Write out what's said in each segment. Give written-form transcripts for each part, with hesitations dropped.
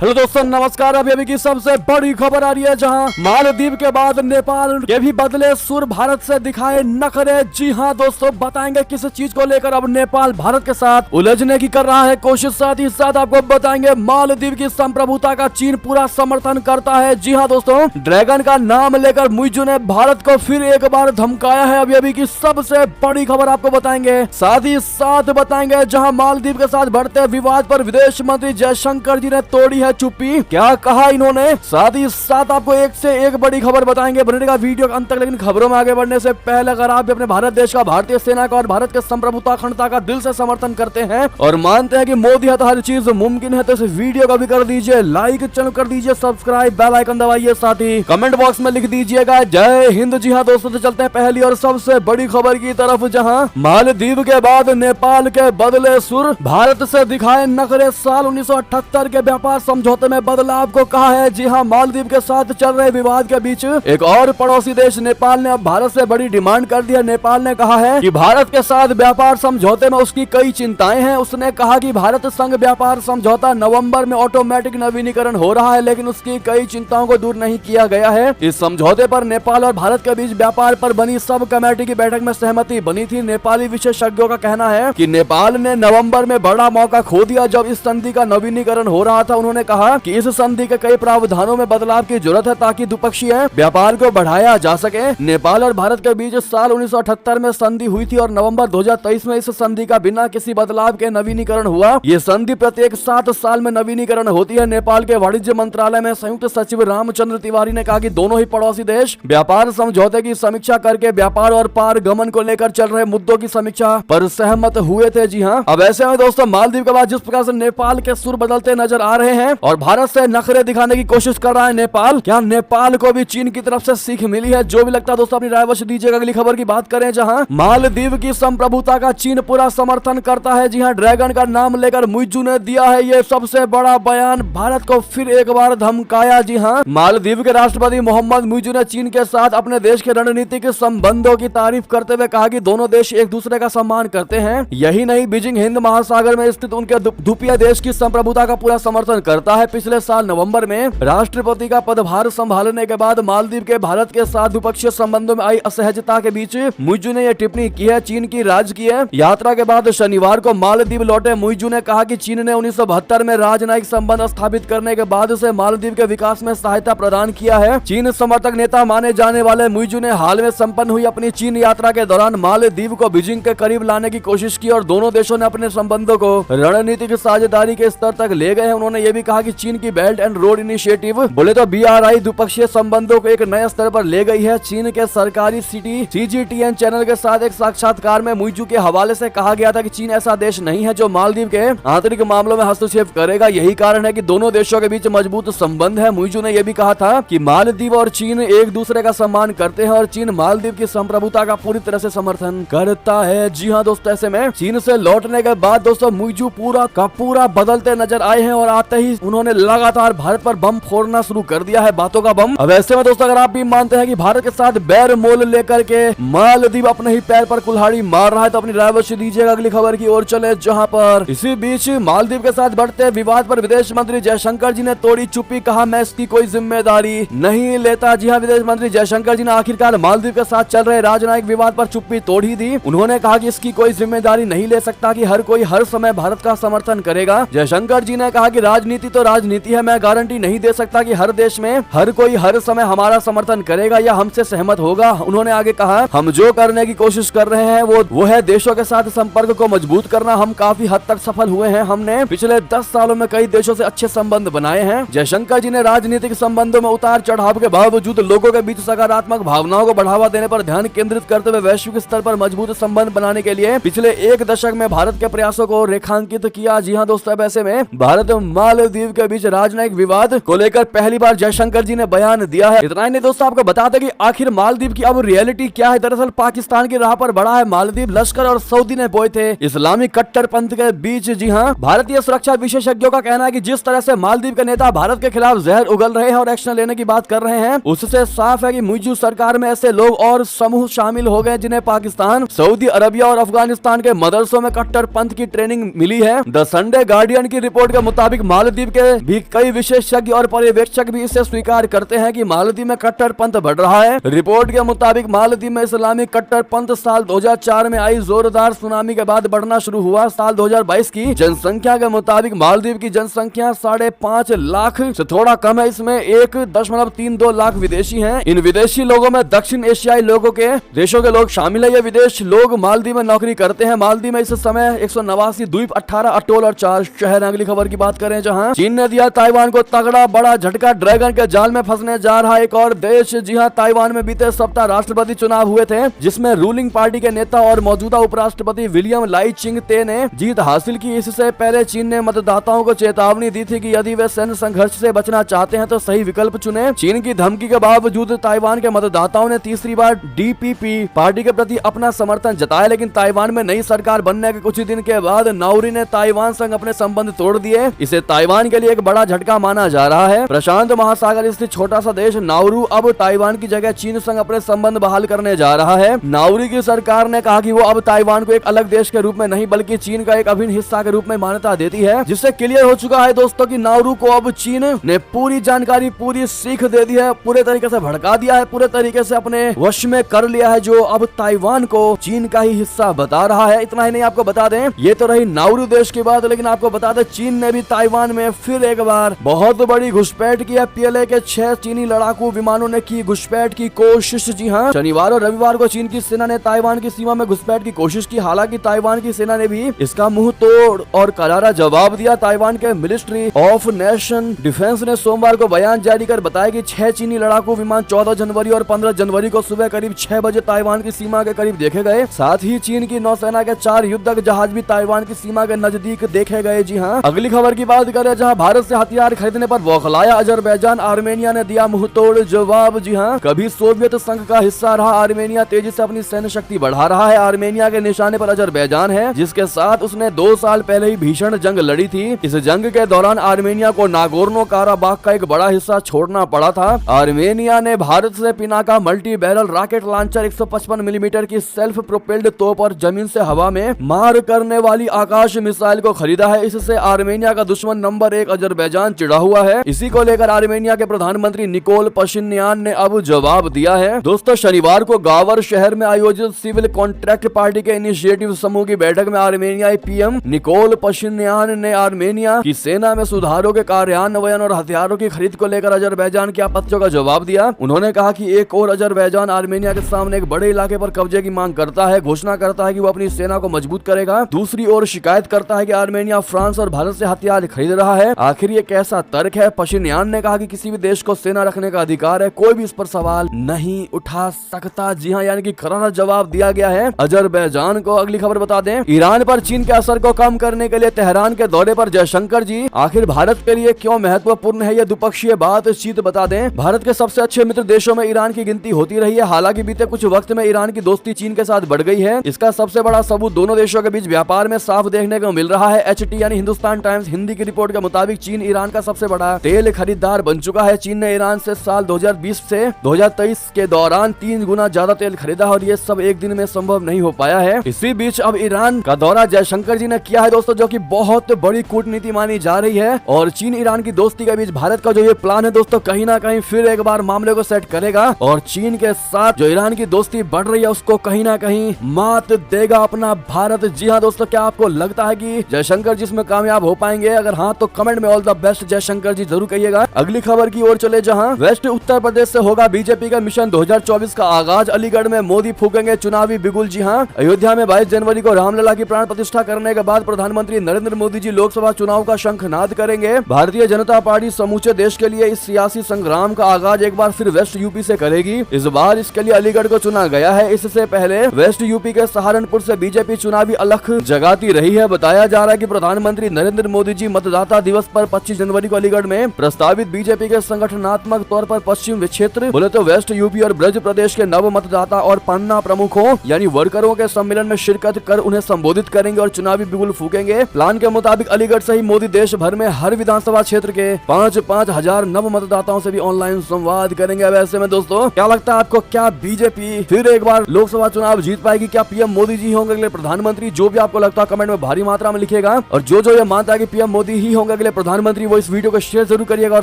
Hello दोस्तों नमस्कार। अभी की सबसे बड़ी खबर आ रही है, जहां मालदीव के बाद नेपाल के भी बदले सुर, भारत से दिखाए नखरे। जी हां दोस्तों, बताएंगे किस चीज को लेकर अब नेपाल भारत के साथ उलझने की कर रहा है कोशिश। साथ ही साथ आपको बताएंगे मालदीव की संप्रभुता का चीन पूरा समर्थन करता है। जी हाँ दोस्तों, ड्रैगन का नाम लेकर मुइज़ू ने भारत को फिर एक बार धमकाया है। अभी की सबसे बड़ी खबर आपको बताएंगे। साथ ही साथ बताएंगे जहां मालदीव के साथ बढ़ते विवाद पर विदेश मंत्री जयशंकर जी ने तोड़ी है चुप्पी। क्या कहा इन्होंने, साथ ही साथ आपको एक से एक बड़ी खबर बताएंगे। बने का वीडियो अंत तक। लेकिन खबरों में आगे बढ़ने से पहले अगर आप भी अपने भारत देश का, भारतीय सेना का और भारत के संप्रभुता अखंडता का दिल से समर्थन करते हैं और मानते हैं कि मोदी है तो हर चीज मुमकिन है, तो इस वीडियो को भी कर दीजिए लाइक, चैनल कर दीजिए सब्सक्राइब, बेल आइकन दबाइए, साथ ही कमेंट बॉक्स में लिख दीजिएगा जय हिंद। जी हाँ दोस्तों, तो चलते हैं पहली और सबसे बड़ी खबर की तरफ, जहां मालदीव के बाद नेपाल के बदले सुर, भारत से दिखाए नखरे। साल 1978 के व्यापार समझौते में बदलाव को कहा है। जी हाँ, मालदीव के साथ चल रहे विवाद के बीच एक और पड़ोसी देश नेपाल ने अब भारत से बड़ी डिमांड कर दी है। नेपाल ने कहा है कि भारत के साथ व्यापार समझौते में उसकी कई चिंताएं हैं। उसने कहा कि भारत संघ व्यापार समझौता नवंबर में ऑटोमेटिक नवीनीकरण हो रहा है, लेकिन उसकी कई चिंताओं को दूर नहीं किया गया है। इस समझौते पर नेपाल और भारत के बीच व्यापार पर बनी सब कमेटी की बैठक में सहमति बनी थी। नेपाली विशेषज्ञों का कहना है कि नेपाल ने नवंबर में बड़ा मौका खो दिया जब इस संधि का नवीनीकरण हो रहा था। उन्होंने कहा कि इस संधि के कई प्रावधानों में बदलाव की जरूरत है ताकि द्विपक्षीय व्यापार को बढ़ाया जा सके। नेपाल और भारत के बीच साल 1978 में संधि हुई थी और नवंबर 2023 में इस संधि का बिना किसी बदलाव के नवीनीकरण हुआ। ये संधि प्रत्येक 7 साल में नवीनीकरण होती है। नेपाल के वाणिज्य मंत्रालय में संयुक्त सचिव रामचंद्र तिवारी ने कहा कि दोनों ही पड़ोसी देश व्यापार समझौते की समीक्षा करके व्यापार और पारगमन को लेकर चल रहे मुद्दों की समीक्षा पर सहमत हुए थे। जी हाँ, अब ऐसे में दोस्तों मालदीव के बाद जिस प्रकार से नेपाल के सुर बदलते नजर आ रहे हैं और भारत से नखरे दिखाने की कोशिश कर रहा है नेपाल, क्या नेपाल को भी चीन की तरफ से सीख मिली है? जो भी लगता है दोस्तों अपनी राय अवश्य दीजिएगा। अगली खबर की बात करें, जहां मालदीव की संप्रभुता का चीन पूरा समर्थन करता है। जी हां, ड्रैगन का नाम लेकर मुइज़ू ने दिया है ये सबसे बड़ा बयान, भारत को फिर एक बार धमकाया। जी हां, मालदीव के राष्ट्रपति मोहम्मद मुइज़ू ने चीन के साथ अपने देश के रणनीतिक संबंधों की तारीफ करते हुए कहा कि दोनों देश एक दूसरे का सम्मान करते हैं। यही नहीं, बीजिंग हिंद महासागर में स्थित उनके द्वीपीय देश की संप्रभुता का पूरा समर्थन करता है। पिछले साल नवंबर में राष्ट्रपति का पदभार संभालने के बाद मालदीव के भारत के साथ द्विपक्षीय संबंधों में आई असहजता के बीच मुइज़ू ने यह टिप्पणी की है। चीन की राजकीय यात्रा के बाद शनिवार को मालदीव लौटे मुइज़ू ने कहा कि चीन ने 1972 में राजनयिक संबंध स्थापित करने के बाद से मालदीव के विकास में सहायता प्रदान किया है। चीन समर्थक नेता माने जाने वाले मुइज़ू ने हाल में संपन्न हुई अपनी चीन यात्रा के दौरान मालदीव को बीजिंग के करीब लाने की कोशिश की और दोनों देशों ने अपने संबंधों को रणनीतिक साझेदारी के स्तर तक ले गए हैं। उन्होंने ये भी कहा कि चीन की बेल्ट एंड रोड इनिशिएटिव बोले तो BRI द्विपक्षीय संबंधों को एक नए स्तर पर ले गई है। चीन के सरकारी सिटी CGTN चैनल के साथ एक साक्षात्कार में मुइज़ू के हवाले से कहा गया था कि चीन ऐसा देश नहीं है जो मालदीव के आंतरिक मामलों में हस्तक्षेप करेगा। यही कारण है कि दोनों देशों के बीच मजबूत संबंध है। मुइज़ू ने यह भी कहा था कि मालदीव और चीन एक दूसरे का सम्मान करते हैं और चीन मालदीव की संप्रभुता का पूरी तरह से समर्थन करता है। जी हाँ दोस्तों, ऐसे में चीन से लौटने के बाद दोस्तों मुइज़ू पूरा का पूरा बदलते नजर आए हैं और आते ही उन्होंने लगातार भारत पर बम फोड़ना शुरू कर दिया है, बातों का बम। अब ऐसे में दोस्तों अगर आप भी मानते हैं कि भारत के साथ बैर मोल लेकर के मालदीव अपने ही पैर पर कुल्हाड़ी मार रहा है, तो अपनी राय अवश्य दीजिएगा। अगली खबर की ओर चले, जहां पर इसी बीच मालदीव के साथ बढ़ते विवाद पर विदेश मंत्री जयशंकर जी ने तोड़ी चुप्पी, कहा मैं इसकी कोई जिम्मेदारी नहीं लेता। जी हाँ, विदेश मंत्री जयशंकर जी ने आखिरकार मालदीव के साथ चल रहे राजनयिक विवाद पर चुप्पी तोड़ ही दी। उन्होंने कहा कि इसकी कोई जिम्मेदारी नहीं ले सकता कि हर कोई हर समय भारत का समर्थन करेगा। जयशंकर जी ने कहा कि राजनीति तो राजनीति है, मैं गारंटी नहीं दे सकता कि हर देश में हर कोई हर समय हमारा समर्थन करेगा या हमसे सहमत होगा। उन्होंने आगे कहा हम जो करने की कोशिश कर रहे हैं वो है देशों के साथ संपर्क को मजबूत करना। हम काफी हद तक सफल हुए हैं। हमने पिछले 10 सालों में कई देशों से अच्छे संबंध बनाए हैं। जयशंकर जी ने राजनीतिक संबंधों में उतार चढ़ाव के बावजूद लोगों के बीच सकारात्मक भावनाओं को बढ़ावा देने पर ध्यान केंद्रित करते हुए वैश्विक स्तर पर मजबूत संबंध बनाने के लिए पिछले 1 दशक में भारत के प्रयासों को रेखांकित किया। जी हाँ दोस्तों, ऐसे में भारत और मालदीव के बीच राजनयिक विवाद को लेकर पहली बार जयशंकर जी ने बयान दिया है। इतना ही नहीं दोस्तों, आपको बता दें कि आखिर मालदीव की अब रियलिटी क्या है। दरअसल पाकिस्तान की राह पर बढ़ा है मालदीव। लश्कर और सऊदी ने बोए थे इस्लामी कट्टरपंथ के बीच। जी हाँ, भारतीय सुरक्षा विशेषज्ञों का कहना है कि जिस तरह से मालदीव के नेता भारत के खिलाफ जहर उगल रहे हैं और एक्शन लेने की बात कर रहे हैं, उससे साफ है कि मुइज़ू सरकार में ऐसे लोग और समूह शामिल हो गए जिन्हें पाकिस्तान, सऊदी अरबिया और अफगानिस्तान के मदरसों में कट्टरपंथ की ट्रेनिंग मिली है। द संडे गार्डियन की रिपोर्ट के मुताबिक मालदीव के भी कई विशेषज्ञ और पर्यवेक्षक भी इसे स्वीकार करते हैं कि मालदीव में कट्टरपंथ बढ़ रहा है। रिपोर्ट के मुताबिक मालदीव में इस्लामिक कट्टरपंथ साल 2004 में आई जोरदार सुनामी के बाद बढ़ना शुरू हुआ। साल 2022 की जनसंख्या के मुताबिक मालदीव की जनसंख्या 5.5 लाख से थोड़ा कम है। इसमें 1.32 लाख विदेशी हैं। इन विदेशी लोगों में दक्षिण एशियाई लोगों के देशों के लोग शामिल है। ये विदेश लोग मालदीव में नौकरी करते हैं। मालदीव में इस समय 189 द्वीप, 18 अटोल और 4 शहर। अगली खबर की बात करें जहां चीन ने दिया ताइवान को तगड़ा बड़ा झटका, ड्रैगन के जाल में फंसने जा रहा एक और देश। जी हां, ताइवान में बीते सप्ताह राष्ट्रपति चुनाव हुए थे, जिसमें रूलिंग पार्टी के नेता और मौजूदा उपराष्ट्रपति विलियम लाई चिंग ते ने जीत हासिल की। इससे पहले चीन ने मतदाताओं को चेतावनी दी थी कि यदि वे सैन्य संघर्ष से बचना चाहते हैं तो सही विकल्प चुने। चीन की धमकी के बावजूद ताइवान के मतदाताओं ने तीसरी बार डीपीपी पार्टी के प्रति अपना समर्थन जताया, लेकिन ताइवान में नई सरकार बनने के कुछ दिन के बाद नाउरी ने ताइवान संग अपने संबंध तोड़ दिए। इसे ताइवान के लिए एक बड़ा झटका माना जा रहा है। प्रशांत महासागर स्थित छोटा सा देश नाउरू अब ताइवान की जगह चीन संग अपने संबंध बहाल करने जा रहा है। नाउरी की सरकार ने कहा कि वो अब ताइवान को एक अलग देश के रूप में नहीं बल्कि चीन का एक अभिन्न हिस्सा के रूप में मान्यता देती है, जिससे क्लियर हो चुका है दोस्तों कि नाउरू को अब चीन ने पूरी जानकारी, पूरी सीख दे दी है, पूरे तरीके से भड़का दिया है, पूरे तरीके से अपने वश में कर लिया है, जो अब ताइवान को चीन का ही हिस्सा बता रहा है। इतना ही नहीं, आपको बता दें, ये तो रही नाउरू देश की बात, लेकिन आपको बता दें चीन ने भी ताइवान में फिर एक बार बहुत बड़ी घुसपैठ की है। पीएलए के 6 चीनी लड़ाकू विमानों ने की घुसपैठ की कोशिश। जी हाँ, शनिवार और रविवार को चीन की सेना ने ताइवान की सीमा में घुसपैठ की कोशिश की। हालांकि ताइवान की सेना ने भी इसका मुंह तोड़ और करारा जवाब दिया। ताइवान के मिनिस्ट्री ऑफ नेशन डिफेंस ने सोमवार को बयान जारी कर बताया कि 6 चीनी लड़ाकू विमान 14 जनवरी और 15 जनवरी को सुबह करीब 6 बजे ताइवान की सीमा के करीब देखे गए। साथ ही चीन की नौसेना के 4 युद्धक जहाज भी ताइवान की सीमा के नजदीक देखे गए। जी हाँ, अगली खबर की बात करें जहां भारत से हथियार खरीदने पर बौखलाया अजरबैजान, आर्मेनिया ने दिया मुंह तोड़ जवाब। जी हाँ, कभी सोवियत संघ का हिस्सा रहा आर्मेनिया तेजी से अपनी सैन्य शक्ति बढ़ा रहा है। आर्मेनिया के निशाने पर अजरबैजान है, जिसके साथ उसने 2 साल पहले ही भीषण जंग लड़ी थी। इस जंग के दौरान आर्मेनिया को नागोर्नो काराबाख का एक बड़ा हिस्सा छोड़ना पड़ा था। आर्मेनिया ने भारत से Pinaka multi barrel rocket launcher 155 millimetre की सेल्फ प्रोपेल्ड तोप और जमीन से हवा में मार करने वाली आकाश मिसाइल को खरीदा है। इससे आर्मेनिया का दुश्मन नंबर 1 अजरबैजान चिढ़ा हुआ है। इसी को लेकर आर्मेनिया के प्रधानमंत्री निकोल पशिन्यान ने अब जवाब दिया है। दोस्तों, शनिवार को गावर शहर में आयोजित सिविल कॉन्ट्रैक्ट पार्टी के इनिशिएटिव समूह की बैठक में आर्मेनियाई पीएम निकोल पशिन्यान ने आर्मेनिया की सेना में सुधारों के कार्यान्वयन और हथियारों की खरीद को लेकर अजरबैजान की आपत्तियों का जवाब दिया। उन्होंने कहा कि एक और अजरबैजान आर्मेनिया के सामने एक बड़े इलाके पर कब्जे की मांग करता है, घोषणा करता है कि वो अपनी सेना को मजबूत करेगा। दूसरी ओर शिकायत करता है कि आर्मेनिया फ्रांस और भारत से हथियार खरीद रहा है। आखिर ये कैसा तर्क है? पशिन्यान ने कहा कि किसी भी देश को सेना रखने का अधिकार है, कोई भी इस पर सवाल नहीं उठा सकता। जी हाँ, यानी कि करारा जवाब दिया गया है अजरबैजान को। अगली खबर बता दें, ईरान पर चीन के असर को कम करने के लिए तेहरान के दौरे पर जयशंकर जी। आखिर भारत के लिए क्यों महत्वपूर्ण है ये द्विपक्षीय बातचीत? बता दें, भारत के सबसे अच्छे मित्र देशों में ईरान की गिनती होती रही है। हालांकि बीते कुछ वक्त में ईरान की दोस्ती चीन के साथ बढ़ गई है। इसका सबसे बड़ा सबूत दोनों देशों के बीच व्यापार में साफ देखने को मिल रहा है। HT यानी हिंदुस्तान टाइम्स हिंदी की रिपोर्ट के मुताबिक चीन ईरान का सबसे बड़ा तेल खरीदार बन चुका है। चीन ने ईरान से साल 2020 से 2023 के दौरान 3 गुना ज्यादा तेल खरीदा और ये सब एक दिन में संभव नहीं हो पाया है। इसी बीच अब ईरान का दौरा जयशंकर जी ने किया है दोस्तों, जो कि बहुत बड़ी कूटनीति मानी जा रही है। और चीन ईरान की दोस्ती के बीच भारत का जो ये प्लान है दोस्तों, कहीं ना कहीं फिर एक बार मामले को सेट करेगा और चीन के साथ जो ईरान की दोस्ती बढ़ रही है उसको कहीं ना कहीं मात देगा अपना भारत। जी हाँ दोस्तों, क्या आपको लगता है कि जयशंकर जी इसमें कामयाब हो पाएंगे? अगर हाँ तो कमेंट में ऑल द बेस्ट जयशंकर जी जरूर कहिएगा। अगली खबर की ओर चले, जहां वेस्ट उत्तर प्रदेश से होगा बीजेपी का मिशन 2024 का आगाज। अलीगढ़ में मोदी फूकेंगे चुनावी बिगुल। जी हाँ, अयोध्या में 22 जनवरी को रामलला की प्राण प्रतिष्ठा करने के बाद प्रधानमंत्री नरेंद्र मोदी जी लोकसभा चुनाव का शंखनाद करेंगे। भारतीय जनता पार्टी समूचे देश के लिए इस सियासी संग्राम का आगाज एक बार फिर वेस्ट यूपी से करेगी। इस बार इसके लिए अलीगढ़ को चुना गया है। इससे पहले वेस्ट यूपी के सहारनपुर से बीजेपी चुनावी अलख जगाती रही है। बताया जा रहा है कि प्रधानमंत्री नरेंद्र मोदी जी मतदाता दिवस पर 25 जनवरी को अलीगढ़ में प्रस्तावित बीजेपी के संगठनात्मक तौर पर पश्चिम क्षेत्र बोले तो वेस्ट यूपी और ब्रज प्रदेश के नव मतदाता और पन्ना प्रमुखों यानी वर्करों के सम्मेलन में शिरकत कर उन्हें संबोधित करेंगे और चुनावी बिगुल फूकेंगे। प्लान के मुताबिक अलीगढ़ से ही मोदी देश भर में हर विधानसभा क्षेत्र के 5-5 हजार नव मतदाताओं से भी ऑनलाइन संवाद करेंगे। अब ऐसे में दोस्तों, क्या लगता है आपको, क्या बीजेपी फिर एक बार लोकसभा चुनाव जीत पाएगी? क्या पीएम मोदी जी होंगे अगले प्रधानमंत्री? जो भी आपको लगता है कमेंट में भारी मात्रा में लिखिएगा। और जो ये मानता है कि पीएम मोदी ही होंगे होगा अगले प्रधानमंत्री, वो इस वीडियो को शेयर जरूर करिएगा और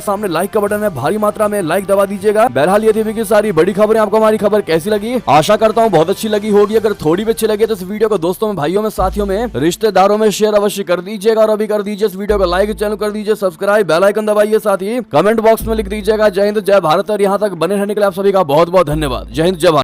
सामने लाइक का बटन है, भारी मात्रा में लाइक दबा दीजिएगा। बहरहाल ये थी की सारी बड़ी खबरें। आपको हमारी खबर कैसी लगी? आशा करता हूँ बहुत अच्छी लगी होगी। अगर थोड़ी भी अच्छी लगी तो इस वीडियो को दोस्तों में, भाइयों में, साथियों में, रिश्तेदारों में शेयर अवश्य कर दीजिएगा और अभी कर दीजिए इस वीडियो को लाइक, चैनल कर दीजिए सब्सक्राइब, बेल आइकन दबाइए, साथ ही कमेंट बॉक्स में लिख दीजिएगा जय हिंद जय भारत। और यहाँ तक बने रहने के लिए आप सभी का बहुत बहुत धन्यवाद। जय हिंद जय भारत।